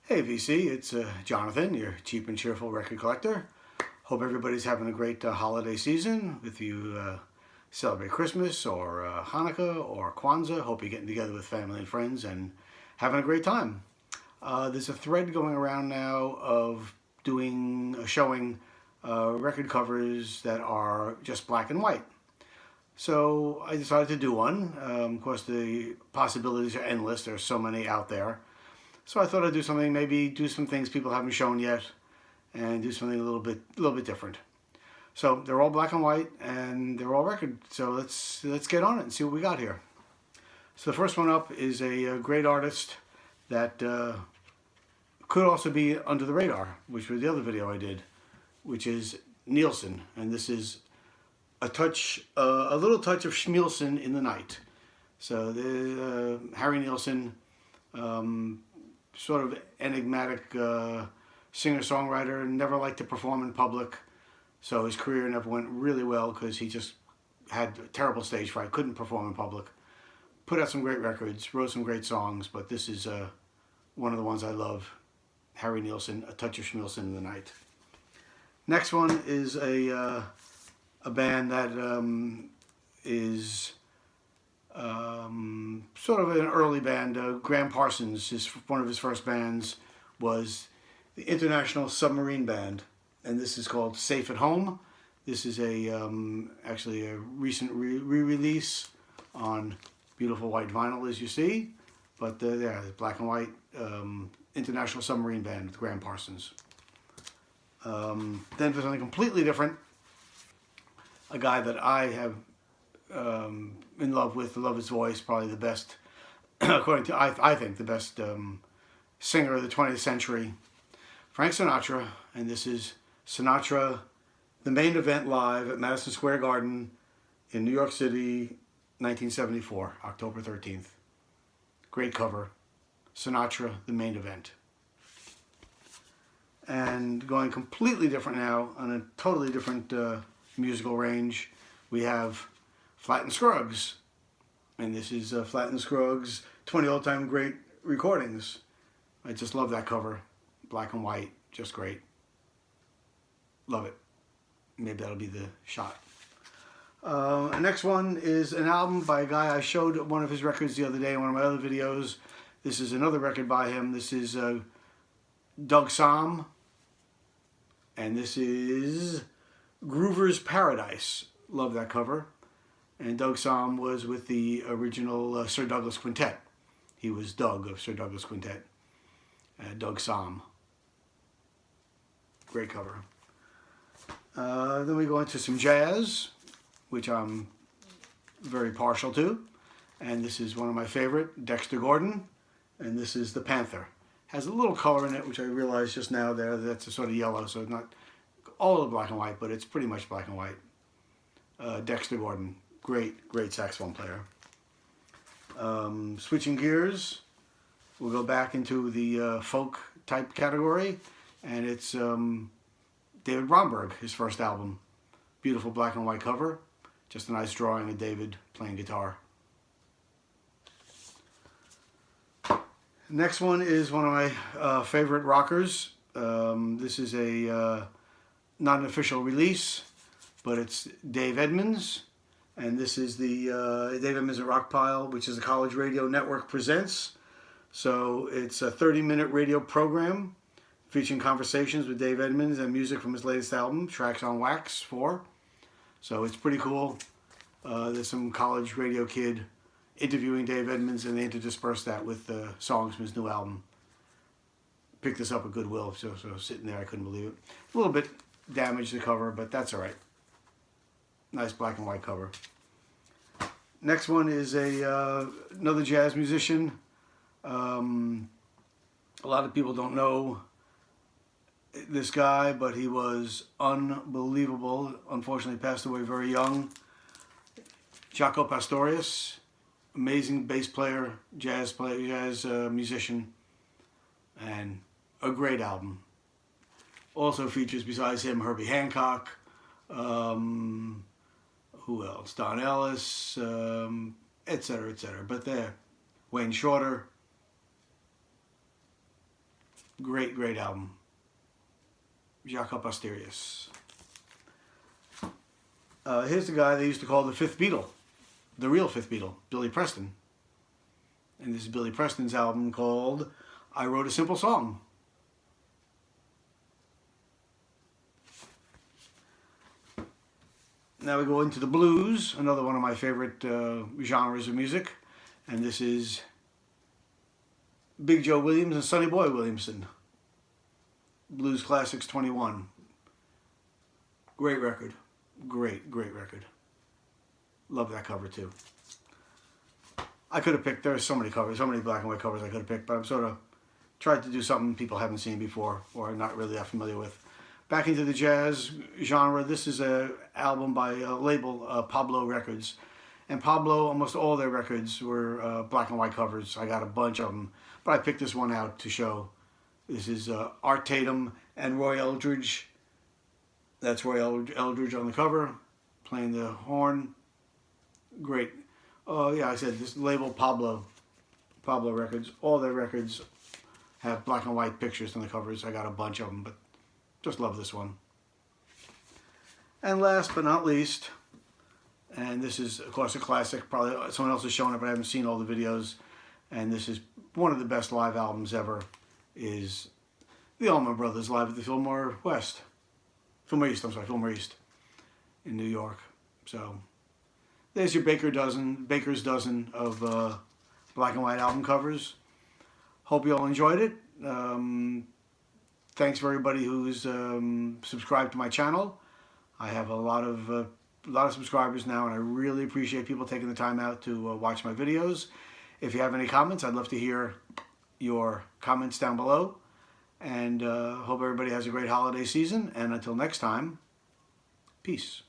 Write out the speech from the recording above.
Hey VC, it's Jonathan, your cheap and cheerful record collector. Hope everybody's having a great holiday season. If you celebrate Christmas or Hanukkah or Kwanzaa, hope you're getting together with family and friends and having a great time. There's a thread going around now of showing record covers that are just black and white. So I decided to do one. Of course, the possibilities are endless. There's so many out there. So I thought I'd do something, maybe do some things people haven't shown yet, and do something a little bit different. So they're all black and white, and they're all record. So let's get on it and see what we got here. So the first one up is a great artist that could also be under the radar, which was the other video I did, which is Nilsson, and this is a little touch of Schmielson in the night. So the Harry Nilsson. Sort of enigmatic singer-songwriter, never liked to perform in public, so his career never went really well because he just had terrible stage fright, couldn't perform in public. Put out some great records, wrote some great songs, but this is one of the ones I love. Harry Nilsson, A Touch of Schmielson in the Night. Next one is a band that is sort of an early band. Graham Parsons, one of his first bands was the International Submarine Band, and this is called Safe at Home. This is actually a recent re-release on beautiful white vinyl, as you see, but yeah, black and white International Submarine Band with Graham Parsons. Then for something completely different, a guy that I have in love with, love his voice, probably the best, according to, I think, the best singer of the 20th century, Frank Sinatra, and this is Sinatra, The Main Event live at Madison Square Garden in New York City, 1974, October 13th. Great cover, Sinatra, The Main Event. And going completely different now, on a totally different musical range, we have Flatt Scruggs, and this is Flatt Scruggs 20 all-time great recordings. I just love that cover, black and white, just great. Love it. Maybe that'll be the shot. The next one is an album by a guy I showed one of his records the other day in one of my other videos. This is another record by him. This is Doug Sahm, and this is Groover's Paradise. Love that cover. And Doug Sahm was with the original Sir Douglas Quintet. He was Doug of Sir Douglas Quintet. Doug Sahm. Great cover. Then we go into some jazz, which I'm very partial to. And this is one of my favorite, Dexter Gordon. And this is The Panther. Has a little color in it, which I realized just now there. That's a sort of yellow, so it's not all of black and white, but it's pretty much black and white. Dexter Gordon. Great saxophone player. Switching gears, we'll go back into the folk type category, and it's David Romberg, his first album. Beautiful black and white cover. Just a nice drawing of David playing guitar. Next one is one of my favorite rockers. This is a not an official release, but it's Dave Edmunds. And this is the Dave Edmunds and Rock Pile, which is a college radio network presents. So it's a 30-minute radio program featuring conversations with Dave Edmunds and music from his latest album, Tracks on Wax 4. So it's pretty cool. There's some college radio kid interviewing Dave Edmunds, and they intersperse that with songs from his new album. Picked this up at Goodwill, so sitting there, I couldn't believe it. A little bit damaged the cover, but that's all right. Nice black and white cover. Next one is another jazz musician. A lot of people don't know this guy, but he was unbelievable. Unfortunately, passed away very young. Jaco Pastorius, amazing bass player, jazz musician, and a great album. Also features, besides him, Herbie Hancock. Who else? Don Ellis, etc., etc. But there, Wayne Shorter. Great, great album. Jacob Asterius. Here's the guy they used to call the fifth Beatle. The real fifth Beatle, Billy Preston. And this is Billy Preston's album called I Wrote a Simple Song. Now we go into the blues, another one of my favorite genres of music. And this is Big Joe Williams and Sonny Boy Williamson. Blues Classics 21. Great record. Great, great record. Love that cover too. I could have picked, there's so many covers, so many black and white covers I could have picked, but I'm sort of tried to do something people haven't seen before or are not really that familiar with. Back into the jazz genre, this is an album by a label, Pablo Records. And Pablo, almost all their records were black and white covers. I got a bunch of them, but I picked this one out to show. This is Art Tatum and Roy Eldridge. That's Roy Eldridge on the cover, playing the horn. Great. Oh yeah, I said this label Pablo Records. All their records have black and white pictures on the covers. I got a bunch of them, but just love this one. And last but not least, and this is of course a classic. Probably someone else has shown it, but I haven't seen all the videos. And this is one of the best live albums ever. Is the Allman Brothers live at the Fillmore East in New York. So there's your Baker's dozen of black and white album covers. Hope you all enjoyed it. Thanks for everybody who's subscribed to my channel. I have a lot of subscribers now, and I really appreciate people taking the time out to watch my videos. If you have any comments, I'd love to hear your comments down below. And hope everybody has a great holiday season. And until next time, peace.